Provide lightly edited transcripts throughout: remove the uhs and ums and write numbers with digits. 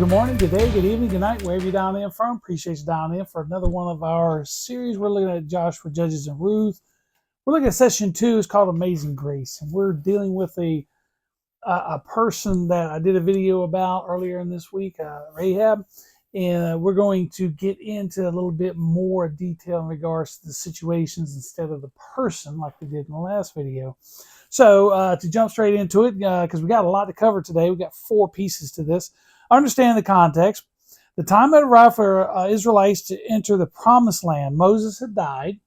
good morning, good day, good evening, good night, wherever you're dialing in from. Appreciate you dialing in for another one of our series. We're looking at Joshua, Judges, and Ruth. We're looking at session 2. It's called Amazing Grace, and we're dealing with a person that I did a video about earlier in this week, Rahab, and we're going to get into a little bit more detail in regards to the situations instead of the person, like we did in the last video. So to jump straight into it, because we got a lot to cover today, we got 4 pieces to this. Understand the context. The time had arrived for Israelites to enter the promised land. Moses had died,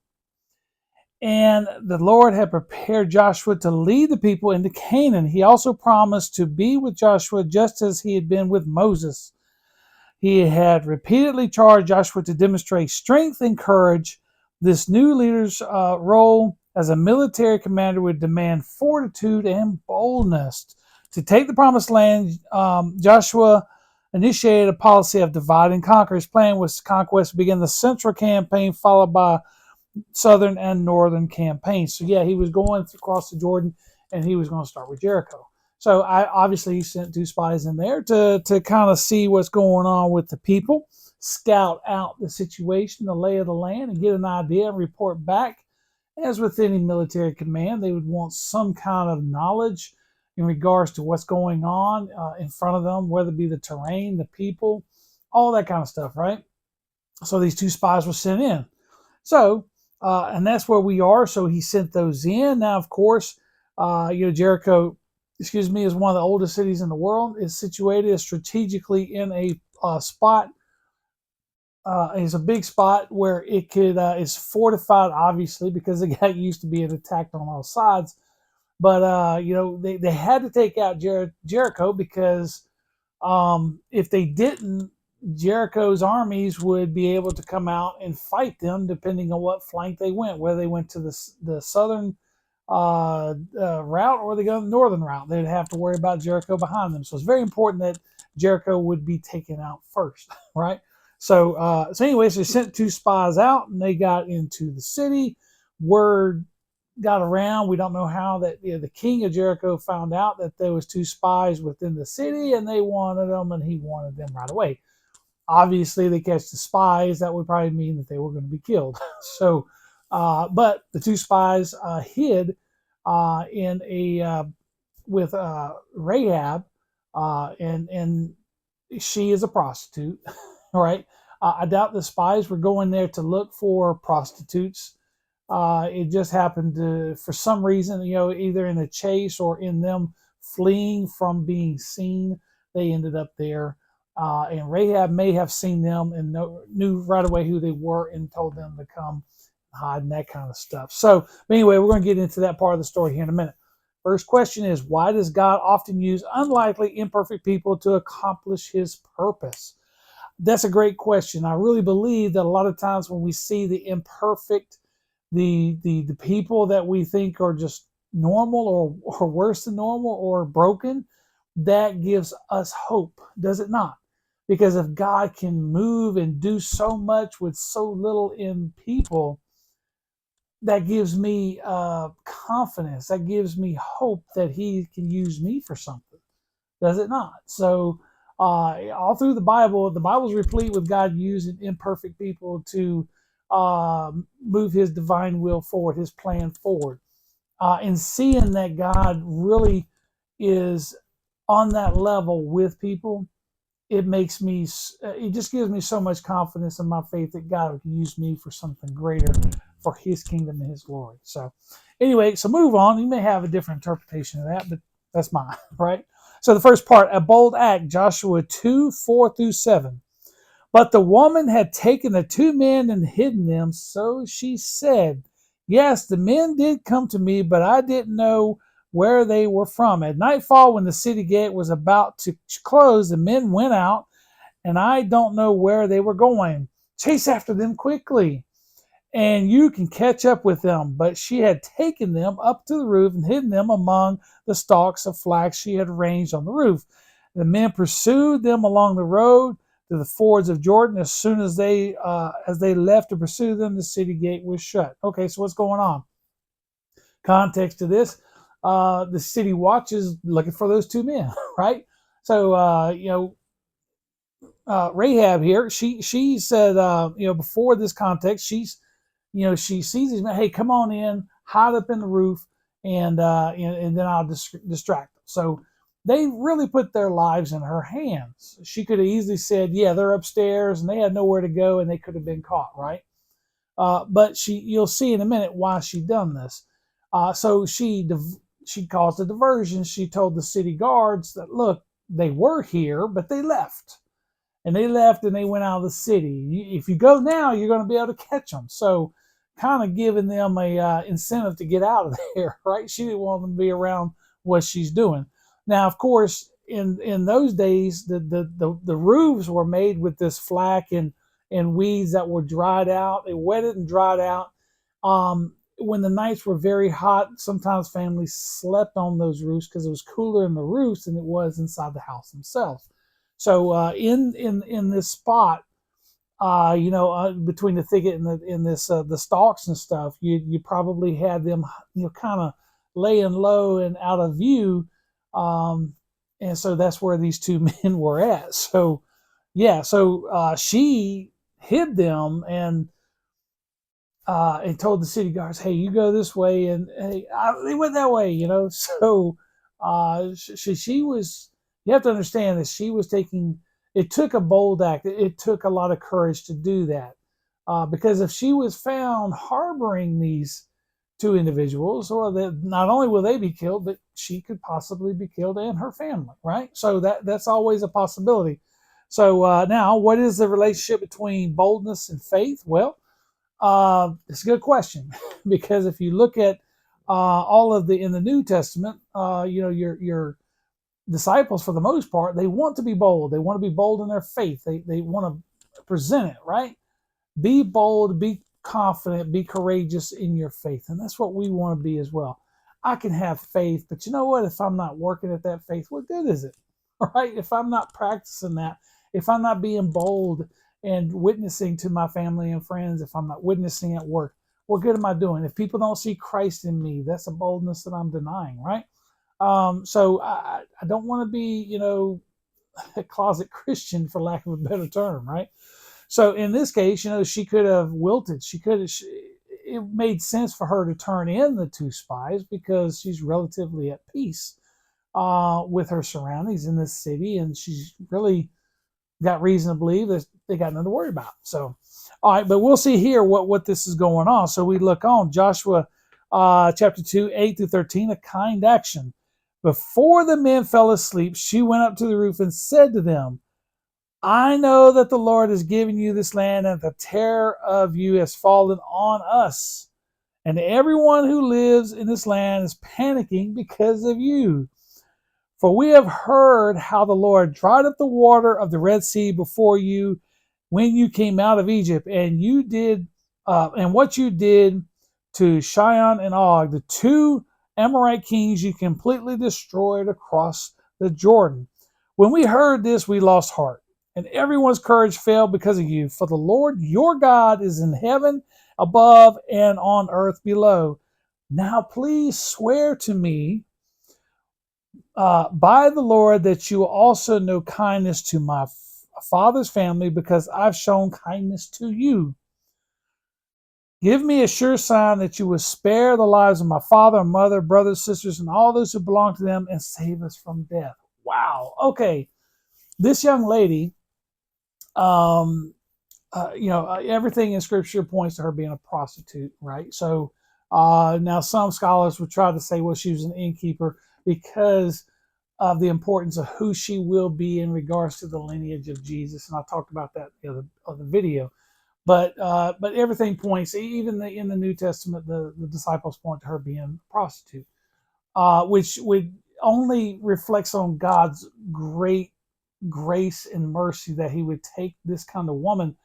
and the Lord had prepared Joshua to lead the people into Canaan. He also promised to be with Joshua just as he had been with Moses. He had repeatedly charged Joshua to demonstrate strength and courage. This new leader's role as a military commander would demand fortitude and boldness. To take the promised land, Joshua initiated a policy of divide and conquer. His plan was to conquest begin the central campaign, followed by southern and northern campaigns. So yeah, he was going across the Jordan, and he was going to start with Jericho. So obviously he sent 2 spies in there to kind of see what's going on with the people, scout out the situation, the lay of the land, and get an idea and report back. As with any military command, they would want some kind of knowledge in regards to what's going on in front of them, whether it be the terrain, the people, all that kind of stuff, right? So these 2 spies were sent in. So, and that's where we are. So he sent those in. Now, of course, Jericho, is one of the oldest cities in the world. It's situated strategically in a spot. It's a big spot where it could is fortified, obviously, because it got used to being attacked on all sides. But they had to take out Jericho because if they didn't, Jericho's armies would be able to come out and fight them, depending on what flank they went. Whether they went to the southern route or they go the northern route, they'd have to worry about Jericho behind them. So it's very important that Jericho would be taken out first, right? So anyways, they sent 2 spies out, and they got into the city. Word got around. We don't know how that the king of Jericho found out that there was 2 spies within the city, and they wanted them, and he wanted them right away. Obviously, they catch the spies. That would probably mean that they were going to be killed. So, but the 2 spies hid in a with Rahab, and she is a prostitute, right? I doubt the spies were going there to look for prostitutes. It just happened to, for some reason, either in a chase or in them fleeing from being seen, they ended up there. And Rahab may have seen them and knew right away who they were and told them to come hide and that kind of stuff. So anyway, we're going to get into that part of the story here in a minute. First question is, why does God often use unlikely, imperfect people to accomplish his purpose? That's a great question. I really believe that a lot of times when we see the imperfect, the people that we think are just normal or worse than normal or broken, that gives us hope, does it not? Because if God can move and do so much with so little in people, that gives me confidence. That gives me hope that he can use me for something, does it not? So all through the Bible's replete with God using imperfect people to move his divine will forward, his plan forward. And seeing that God really is on that level with people, it just gives me so much confidence in my faith that God can use me for something greater for his kingdom and his glory. So anyway, so move on. You may have a different interpretation of that, but that's mine, right? So the first part, a bold act, Joshua 2:4-7. But the woman had taken the 2 men and hidden them. So she said, yes, the men did come to me, but I didn't know where they were from. At nightfall, when the city gate was about to close, the men went out, and I don't know where they were going. Chase after them quickly, and you can catch up with them. But she had taken them up to the roof and hidden them among the stalks of flax she had arranged on the roof. The men pursued them along the road to the fords of Jordan. As soon as they left to pursue them, the city gate was shut. Okay, so what's going on? Context to this: the city watch is looking for those 2 men, right? So Rahab here, she said, before this context, she sees these men. Hey, come on in, hide up in the roof, and then I'll distract them. So they really put their lives in her hands. She could have easily said, yeah, they're upstairs and they had nowhere to go and they could have been caught, right? But you'll see in a minute why she done this. So she caused a diversion. She told the city guards that, look, they were here, but they left. And they left and they went out of the city. If you go now, you're going to be able to catch them. So kind of giving them a incentive to get out of there, right? She didn't want them to be around what she's doing. Now, of course, in those days, the roofs were made with this flack and weeds that were dried out. They wetted and dried out. When the nights were very hot, sometimes families slept on those roofs because it was cooler in the roofs than it was inside the house themselves. So in this spot, between the thicket and the stalks and stuff, you probably had them, kind of laying low and out of view, and so that's where these two men were at. So yeah, so she hid them and told the city guards, "Hey, you go this way," and hey, they went that way, So she was. You have to understand that she was taking. It took a bold act. It took a lot of courage to do that, because if she was found harboring these two individuals, well, not only will they be killed, but she could possibly be killed and her family, right? So that's always a possibility. So now, what is the relationship between boldness and faith? Well, it's a good question because if you look at all of in the New Testament, your disciples, for the most part, they want to be bold. They want to be bold in their faith. They want to present it, right? Be bold, be confident, be courageous in your faith. And that's what we want to be as well. I can have faith, but you know what? If I'm not working at that faith, what good is it? Right? If I'm not practicing that, if I'm not being bold and witnessing to my family and friends, if I'm not witnessing at work, what good am I doing? If people don't see Christ in me, that's a boldness that I'm denying, right? So I don't want to be, a closet Christian, for lack of a better term, right? So in this case, she could have wilted. It made sense for her to turn in the two spies because she's relatively at peace with her surroundings in this city, and she's really got reason to believe that they got nothing to worry about. So, all right, but we'll see here what this is going on. So we look on Joshua chapter 2, 8 through 13, a kind action. Before the men fell asleep, she went up to the roof and said to them, I know that the Lord has given you this land, and the terror of you has fallen on us. And everyone who lives in this land is panicking because of you. For we have heard how the Lord dried up the water of the Red Sea before you when you came out of Egypt, and what you did to Sihon and Og, the two Amorite kings you completely destroyed across the Jordan. When we heard this, we lost heart, and everyone's courage fell because of you. For the Lord your God is in heaven above and on earth below. Now please swear to me by the Lord that you will also know kindness to my father's family, because I've shown kindness to you. Give me a sure sign that you will spare the lives of my father and mother, brothers, sisters, and all those who belong to them, and save us from death. Wow. Okay. This young lady, everything in Scripture points to her being a prostitute, right? So now some scholars would try to say, well, she was an innkeeper because of the importance of who she will be in regards to the lineage of Jesus, and I talked about that in the other video. But everything points, even in the New Testament, the disciples point to her being a prostitute, which would only reflects on God's great grace and mercy that He would take this kind of woman,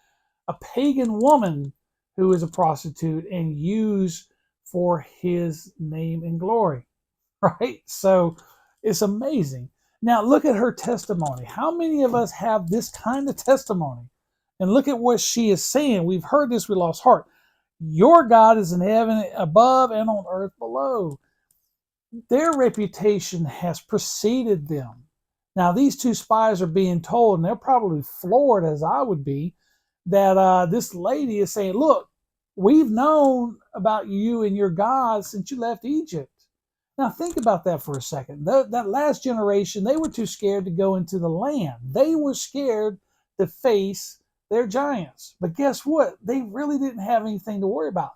a pagan woman who is a prostitute, and use for His name and glory, right? So it's amazing. Now look at her testimony. How many of us have this kind of testimony? And look at what she is saying. We've heard this, we lost heart. Your God is in heaven above and on earth below. Their reputation has preceded them. Now, these two spies are being told, and they're probably floored as I would be, that this lady is saying, look, we've known about you and your God since you left Egypt. Now, think about that for a second. That last generation, they were too scared to go into the land. They were scared to face their giants. But guess what? They really didn't have anything to worry about.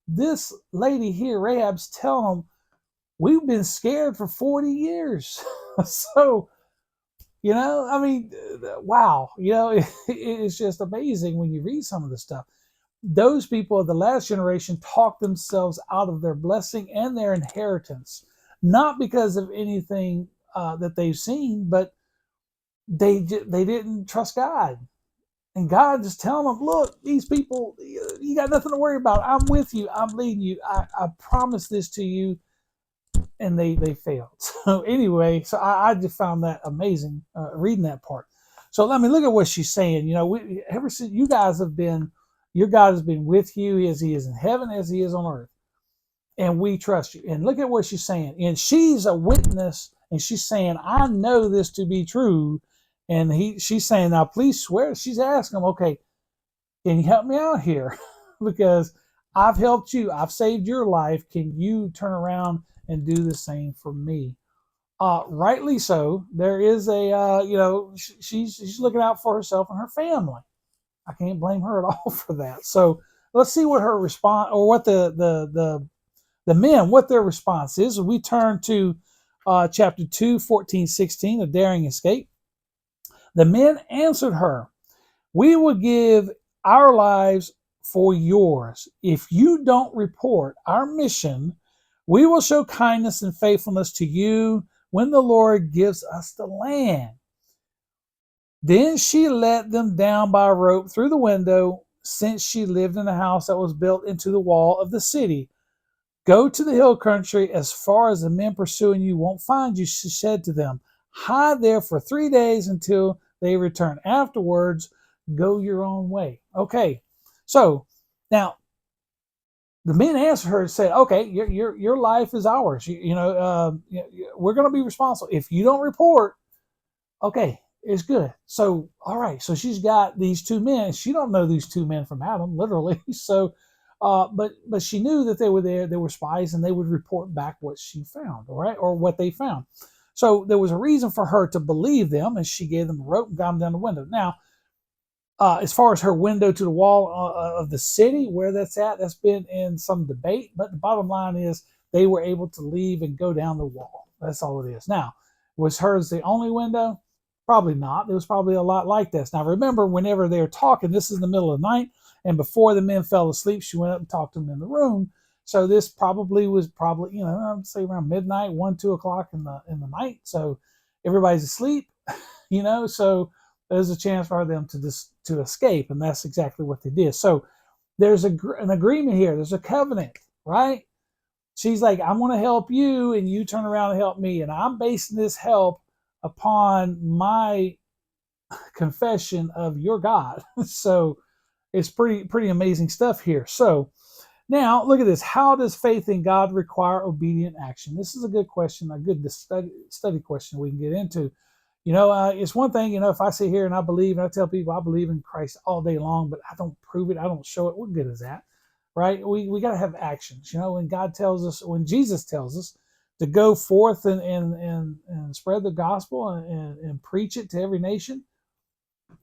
This lady here, Rahab's telling them, we've been scared for 40 years. So, I mean, wow. It's just amazing when you read some of the stuff. Those people of the last generation talked themselves out of their blessing and their inheritance, not because of anything that they've seen, but they didn't trust God. And God just telling them, look, these people, you got nothing to worry about. I'm with you. I'm leading you. I promise this to you. And they failed. So anyway, I just found that amazing reading that part. So let me look at what she's saying. Ever since you guys have been, your God has been with you as he is in heaven, as he is on earth. And we trust you. And look at what she's saying. And she's a witness, and she's saying, I know this to be true. And she's saying, now please swear. She's asking him, okay, can you help me out here? Because I've helped you. I've saved your life. Can you turn around and do the same for me? Rightly so. There is she's looking out for herself and her family. I can't blame her at all for that. So let's see what her response, or what the men, what their response is. We turn to chapter 2, 14, 16, a daring escape. The men answered her, we will give our lives for yours. If you don't report our mission, we will show kindness and faithfulness to you when the Lord gives us the land. Then she let them down by a rope through the window, since she lived in a house that was built into the wall of the city. Go to the hill country as far as the men pursuing you won't find you, she said to them. Hide there for 3 days until they return. Afterwards, go your own way. Okay, so now the men answered her and said, okay, your life is ours. We're going to be responsible. If you don't report, okay, it's good. So, all right. So she's got these two men. She don't know these two men from Adam, literally. So, but she knew that they were there. They were spies, and they would report back what she found, all right, or what they found. So there was a reason for her to believe them, and she gave them a rope and got them down the window. Now, as far as her window to the wall of the city, where that's at, that's been in some debate. But the bottom line is they were able to leave and go down the wall. That's all it is. Now, was hers the only window? Probably not. There was probably a lot like this. Now, remember, whenever they're talking, this is in the middle of the night, and before the men fell asleep, she went up and talked to them in the room. So this probably was I'd say around midnight, 1, 2 o'clock in the night. So everybody's asleep, so there's a chance for them to escape, and that's exactly what they did. So there's an agreement here. There's a covenant, right? She's like, I'm going to help you, and you turn around and help me, and I'm basing this help upon my confession of your God. So it's pretty amazing stuff here. So now look at this. How does faith in God require obedient action? This is a good question, a good study question we can get into. It's one thing, if I sit here and I believe, and I tell people I believe in Christ all day long, but I don't prove it, I don't show it, what good is that? Right? We got to have actions. When God tells us, when Jesus tells us to go forth and spread the gospel and preach it to every nation,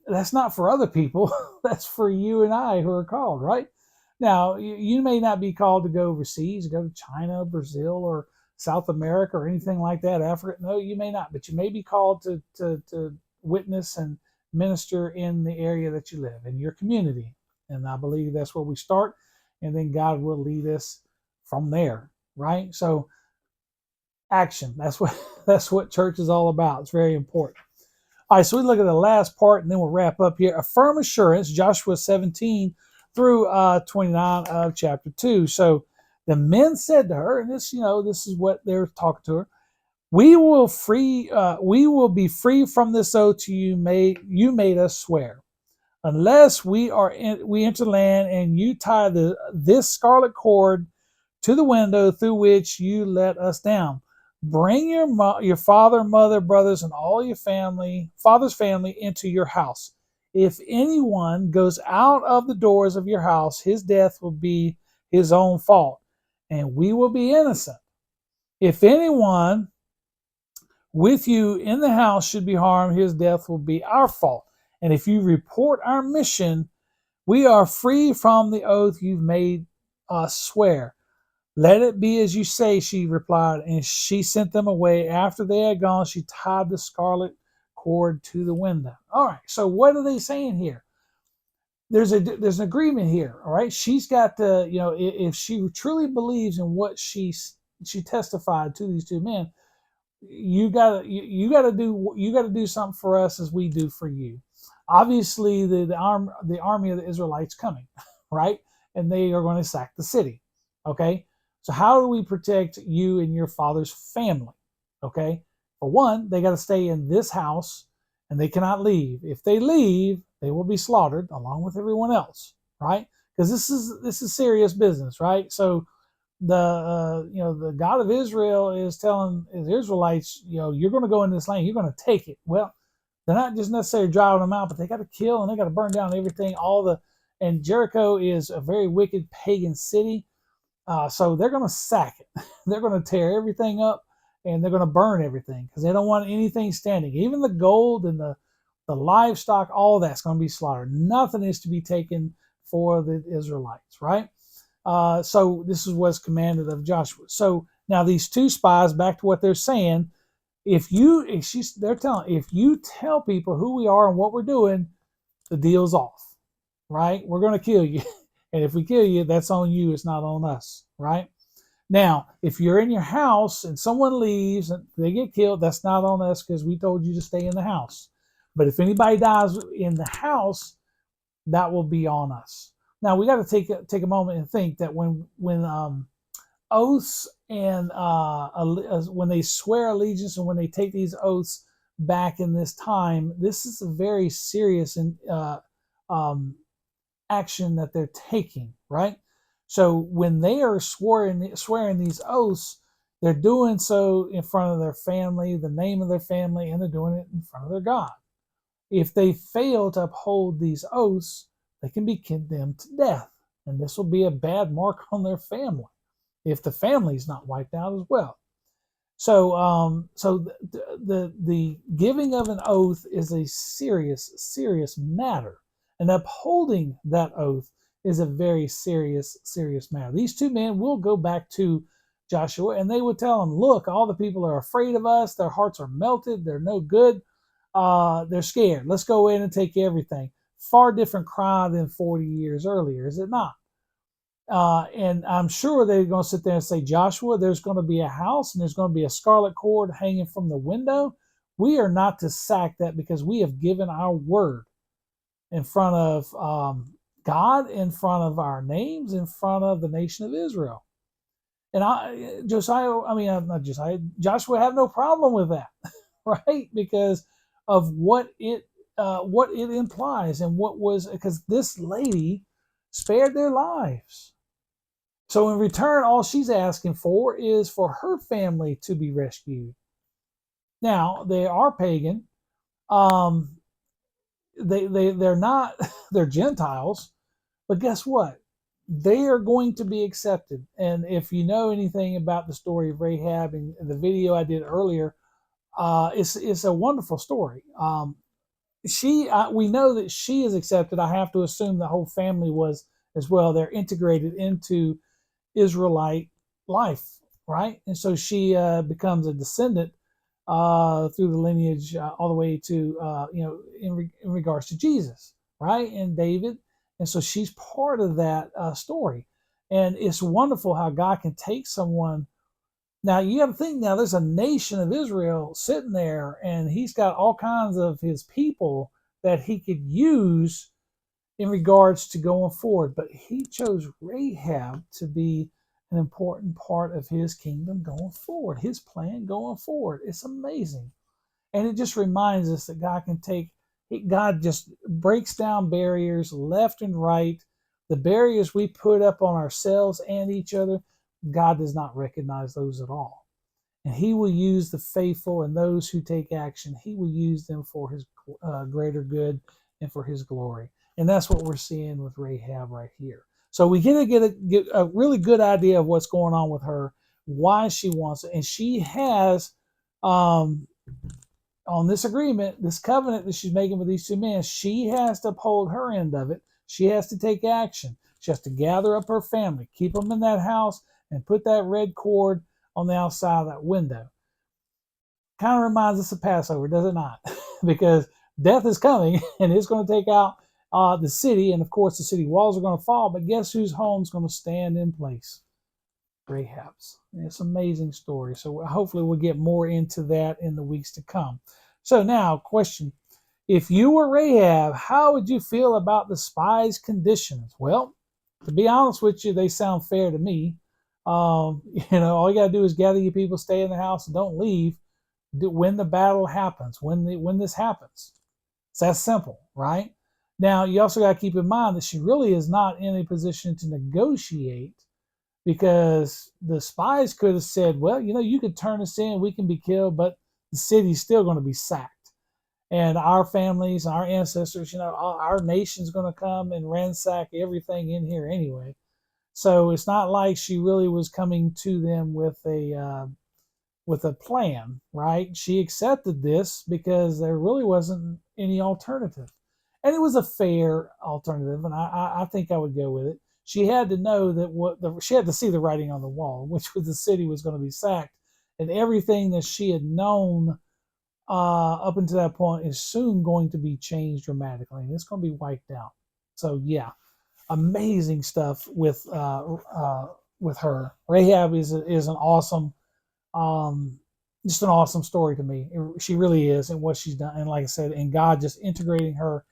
that's not for other people. That's for you and I who are called, right? Now, you may not be called to go overseas, go to China, Brazil, or South America, or anything like that, Africa. No, you may not, but you may be called to witness and minister in the area that you live, in your community. And I believe that's where we start, and then God will lead us from there, right? So action, that's what church is all about. It's very important. All right, so we look at the last part, and then we'll wrap up here. A firm assurance, Joshua 17 through 29 of chapter 2. So the men said to her, and this is what they're talking to her. We will be free from this oath you made us swear, unless we enter land and you tie this scarlet cord to the window through which you let us down. Bring your father, mother, brothers, and all your father's family into your house. If anyone goes out of the doors of your house, his death will be his own fault, and we will be innocent. If anyone with you in the house should be harmed, his death will be our fault. And if you report our mission, we are free from the oath you've made us swear. Let it be as you say, she replied, and she sent them away. After they had gone, she tied the scarlet cord to the window. All right, so what are they saying here? There's an agreement here. All right, she's got to, if she truly believes in what she testified to these two men, you gotta do something for us as we do for you. Obviously, the army of the Israelites coming, right, and they are going to sack the city. Okay, so how do we protect you and your father's family? Okay, for one, they got to stay in this house, and they cannot leave. If they leave, they will be slaughtered along with everyone else, right? Because this is serious business, right? So the God of Israel is telling the Israelites, you're going to go in this land, you're going to take it. Well, they're not just necessarily driving them out, but they got to kill and they got to burn down everything. And Jericho is a very wicked pagan city, so they're going to sack it. They're going to tear everything up and they're going to burn everything because they don't want anything standing. Even the gold and the livestock, all that's going to be slaughtered. Nothing is to be taken for the Israelites, right? So this is what's commanded of Joshua. So now these two spies, back to what they're saying, if you tell people who we are and what we're doing, the deal's off, right? We're going to kill you. And if we kill you, that's on you. It's not on us, right? Now, if you're in your house and someone leaves and they get killed, that's not on us because we told you to stay in the house. But if anybody dies in the house, that will be on us. Now we got to take a moment and think that when oaths and when they swear allegiance and when they take these oaths back in this time, this is a very serious action that they're taking, right? So when they are swearing these oaths, they're doing so in front of their family, the name of their family, and they're doing it in front of their God. If they fail to uphold these oaths, they can be condemned to death. And this will be a bad mark on their family if the family is not wiped out as well. So, the giving of an oath is a serious matter, and upholding that oath is a very serious matter. These two men will go back to Joshua, and they would tell him, "Look, all the people are afraid of us. Their hearts are melted. They're no good. They're scared. Let's go in and take everything." Far different cry than 40 years earlier, is it not? And I'm sure they're going to sit there and say, "Joshua, there's going to be a house and there's going to be a scarlet cord hanging from the window. We are not to sack that because we have given our word in front of God, in front of our names, in front of the nation of Israel." And Joshua had no problem with that, right? Because of what it implies and because this lady spared their lives. So in return, all she's asking for is for her family to be rescued. Now they are pagan. They're not they're Gentiles, but guess what? They are going to be accepted. And if you know anything about the story of Rahab and the video I did earlier, it's a wonderful story. We know that she is accepted. I have to assume the whole family was as well. They're integrated into Israelite life, right? And so she becomes a descendant through the lineage all the way to in regards to Jesus, right, and David. And so she's part of that story. And it's wonderful how God can take someone. Now you have to think, now there's a nation of Israel sitting there, and he's got all kinds of his people that he could use in regards to going forward. But he chose Rahab to be an important part of his kingdom going forward, his plan going forward. It's amazing. And it just reminds us that God just breaks down barriers left and right. The barriers we put up on ourselves and each other, God does not recognize those at all. And he will use the faithful and those who take action. He will use them for his greater good and for his glory. And that's what we're seeing with Rahab right here. So we get a really good idea of what's going on with her, why she wants it. And she has, on this agreement, this covenant that she's making with these two men, she has to uphold her end of it. She has to take action. She has to gather up her family, keep them in that house, and put that red cord on the outside of that window. Kind of reminds us of Passover, does it not? Because death is coming and it's going to take out the city. And of course, the city walls are going to fall. But guess whose home's going to stand in place? Rahab's. It's an amazing story. So hopefully we'll get more into that in the weeks to come. So now, question. If you were Rahab, how would you feel about the spies' conditions? Well, to be honest with you, they sound fair to me. All you got to do is gather your people, stay in the house, and don't leave when the battle happens, when this happens. It's that simple, right? Now, you also got to keep in mind that she really is not in a position to negotiate, because the spies could have said, well, you could turn us in, we can be killed, but the city's still going to be sacked. And our families, our ancestors, our nation's going to come and ransack everything in here anyway. So it's not like she really was coming to them with a plan, right? She accepted this because there really wasn't any alternative. And it was a fair alternative, and I think I would go with it. She had to know that she had to see the writing on the wall, which was the city was going to be sacked, and everything that she had known up until that point is soon going to be changed dramatically, and it's going to be wiped out. So yeah, amazing stuff with her. Rahab is an awesome, just an awesome story to me. She really is, and what she's done, and like I said, and God just integrating her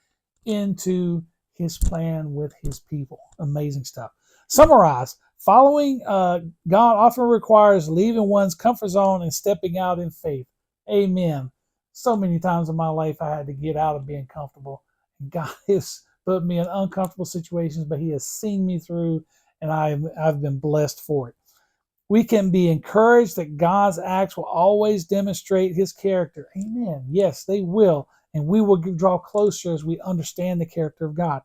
into his plan with his people. Amazing stuff. Summarize. Following God often requires leaving one's comfort zone and stepping out in faith. Amen. So many times in my life I had to get out of being comfortable. God has put me in uncomfortable situations, but he has seen me through, and I've been blessed for it. We can be encouraged that God's acts will always demonstrate his character. Amen. Yes, they will. And we will draw closer as we understand the character of God.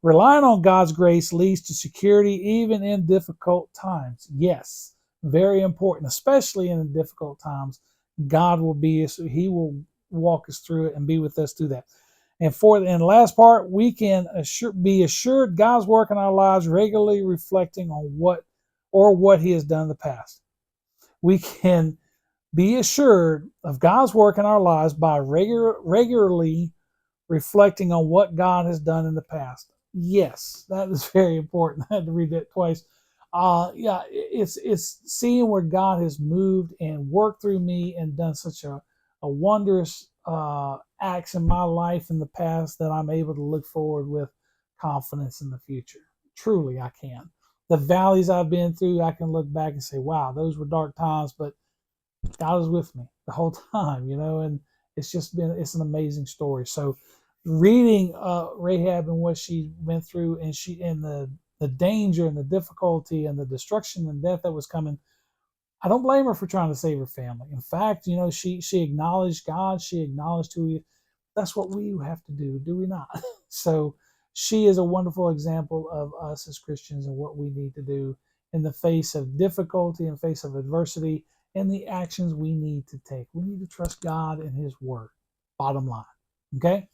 Relying on God's grace leads to security even in difficult times. Yes, very important, especially in difficult times. God will he will walk us through it and be with us through that. And the last part, we can be assured God's work in our lives, regularly reflecting on what he has done in the past. We can be assured of God's work in our lives by regularly reflecting on what God has done in the past. Yes, that is very important. I had to read that twice. It's seeing where God has moved and worked through me and done such a wondrous acts in my life in the past that I'm able to look forward with confidence in the future. Truly, I can. The valleys I've been through, I can look back and say, wow, those were dark times, but God was with me the whole time, and it's an amazing story. So reading Rahab and what she went through, and the danger and the difficulty and the destruction and death that was coming, I don't blame her for trying to save her family. In fact, she acknowledged God. She acknowledged who he. That's what we have to do we not? So she is a wonderful example of us as Christians and what we need to do in the face of difficulty, in the face of adversity, and the actions we need to take. We need to trust God and his word. Bottom line. Okay?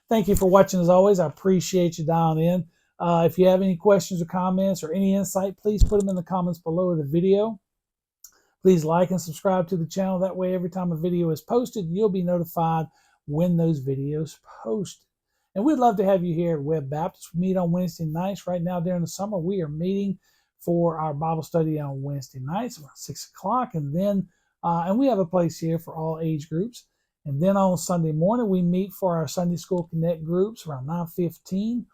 Thank you for watching as always. I appreciate you dialing in. If you have any questions or comments or any insight, please put them in the comments below the video. Please like and subscribe to the channel. That way, every time a video is posted, you'll be notified when those videos post. And we'd love to have you here at Webb Baptist. We meet on Wednesday nights. Right now, during the summer, we are meeting for our Bible study on Wednesday nights around 6 o'clock. And then, and we have a place here for all age groups. And then on Sunday morning, we meet for our Sunday School Connect groups around 9:15.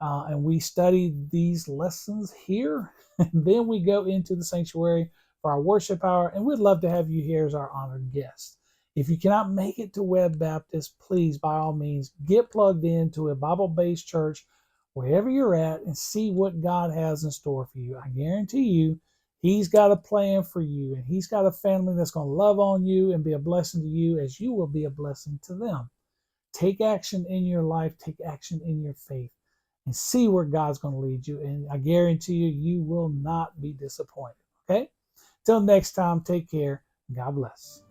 And we study these lessons here. And then we go into the sanctuary for our worship hour. And we'd love to have you here as our honored guest. If you cannot make it to Webb Baptist, please, by all means, get plugged into a Bible-based church wherever you're at and see what God has in store for you. I guarantee you, He's got a plan for you, and He's got a family that's going to love on you and be a blessing to you as you will be a blessing to them. Take action in your life, take action in your faith, and see where God's going to lead you. And I guarantee you, you will not be disappointed. Okay? Till next time, take care. God bless.